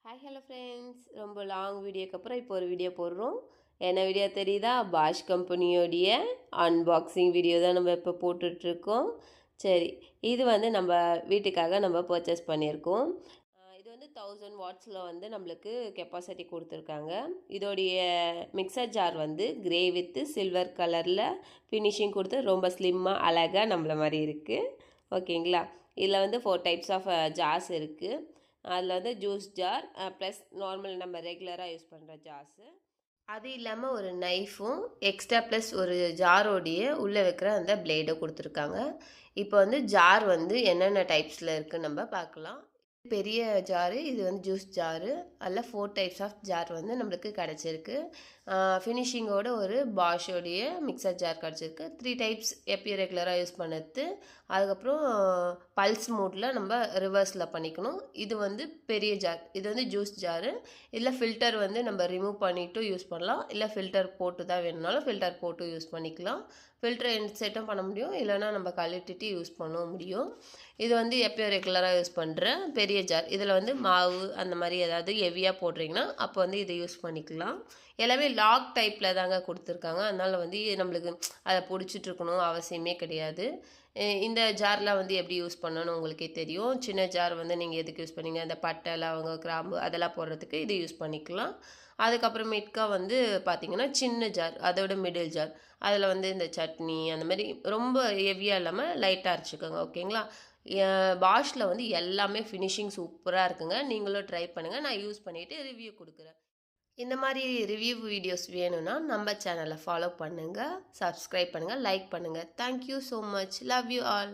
Hi hello friends, ரொம்ப long வீடியோக்கு அப்புறம் இப்போ ஒரு வீடியோ போடுறோம். என்ன வீடியோ தெரியுதா? பாஷ் கம்பெனியோடைய அன்பாக்சிங் வீடியோ தான் நம்ம இப்போ போட்டுட்ருக்கோம். சரி, இது வந்து நம்ம வீட்டுக்காக நம்ம பர்ச்சேஸ் பண்ணியிருக்கோம். இது வந்து 1000 வாட்ஸில் வந்து நம்மளுக்கு கெப்பாசிட்டி கொடுத்துருக்காங்க. இதோடைய மிக்சர் ஜார் வந்து கிரே வித்து சில்வர் கலரில் ஃபினிஷிங் கொடுத்து ரொம்ப ஸ்லிம்மாக அழகாக நம்மள மாதிரி இருக்குது. ஓகேங்களா? இதில் வந்து 4 டைப்ஸ் ஆஃப் ஜார்ஸ் இருக்குது. அதில் வந்து ஜூஸ் ஜார் ப்ளஸ் நார்மல் நம்ம ரெகுலராக யூஸ் பண்ணுற ஜார்ஸு, அது இல்லாமல் ஒரு நைஃபும் எக்ஸ்ட்ரா ப்ளஸ் ஒரு ஜாரோடைய உள்ளே வைக்கிற அந்த பிளேடும் கொடுத்துருக்காங்க. இப்போ வந்து ஜார் வந்து என்னென்ன டைப்ஸில் இருக்குதுன்னு நம்ம பார்க்கலாம். பெரிய ஜாரு, இது வந்து ஜூஸ் ஜாரு. அதில் 4 டைப்ஸ் ஆஃப் ஜார் வந்து நம்மளுக்கு கிடச்சிருக்கு. ஃபினிஷிங்கோட ஒரு பாஷோடைய மிக்சர் ஜார் கிடச்சிருக்கு. 3 டைப்ஸ் எப்பயும் ரெகுலராக யூஸ் பண்ணது. அதுக்கப்புறம் பல்ஸ் மோட்டில் நம்ம ரிவர்ஸில் பண்ணிக்கணும். இது வந்து பெரிய ஜார், இது வந்து ஜூஸ் ஜாரு. இதில் ஃபில்டர் வந்து நம்ம ரிமூவ் பண்ணிவிட்டு யூஸ் பண்ணலாம், இல்லை ஃபில்டர் போட்டு தான் வேணும்னாலும் ஃபில்டர் போட்டு யூஸ் பண்ணிக்கலாம். ஃபில்டர் இன்செட்டும் பண்ண முடியும், இல்லைனா நம்ம கழட்டிட்டு யூஸ் பண்ண முடியும். இது வந்து எப்பயும் ரெகுலராக யூஸ் பண்ணுற பெரிய ஜார். இதில் வந்து மாவு அந்த மாதிரி ஏதாவது ஹெவியாக போடுறீங்கன்னா அப்போ வந்து இதை யூஸ் பண்ணிக்கலாம். எல்லாமே லாக் டைப்பில் தாங்க கொடுத்துருக்காங்க. அதனால் வந்து நம்மளுக்கு அதை பிடிச்சிட்டு இருக்கணும் அவசியமே கிடையாது. இந்த ஜார்லாம் வந்து எப்படி யூஸ் பண்ணணும்னு உங்களுக்கே தெரியும். சின்ன ஜார் வந்து நீங்கள் எதுக்கு யூஸ் பண்ணீங்க, அந்த பட்டை லவங்க கிராம்பு அதெல்லாம் போடுறதுக்கு இது யூஸ் பண்ணிக்கலாம். அதுக்கப்புறமேட்டுக்கா வந்து பார்த்திங்கன்னா சின்ன ஜார், அதோட மிடில் ஜார், அதில் வந்து இந்த சட்னி அந்த மாதிரி ரொம்ப ஹெவியாக இல்லாமல் லைட்டாக அரைச்சிக்கோங்க. ஓகேங்களா? பாஷில் வந்து எல்லாமே ஃபினிஷிங் சூப்பராக இருக்குங்க. நீங்களும் ட்ரை பண்ணுங்கள். நான் யூஸ் பண்ணிவிட்டு ரிவ்யூ கொடுக்குறேன். இந்த மாதிரி ரிவ்யூ வீடியோஸ் வேணும்னா நம்ம சேனலை ஃபாலோ பண்ணுங்கள், சப்ஸ்கிரைப் பண்ணுங்கள், லைக் பண்ணுங்கள். Thank you so much. Love you all.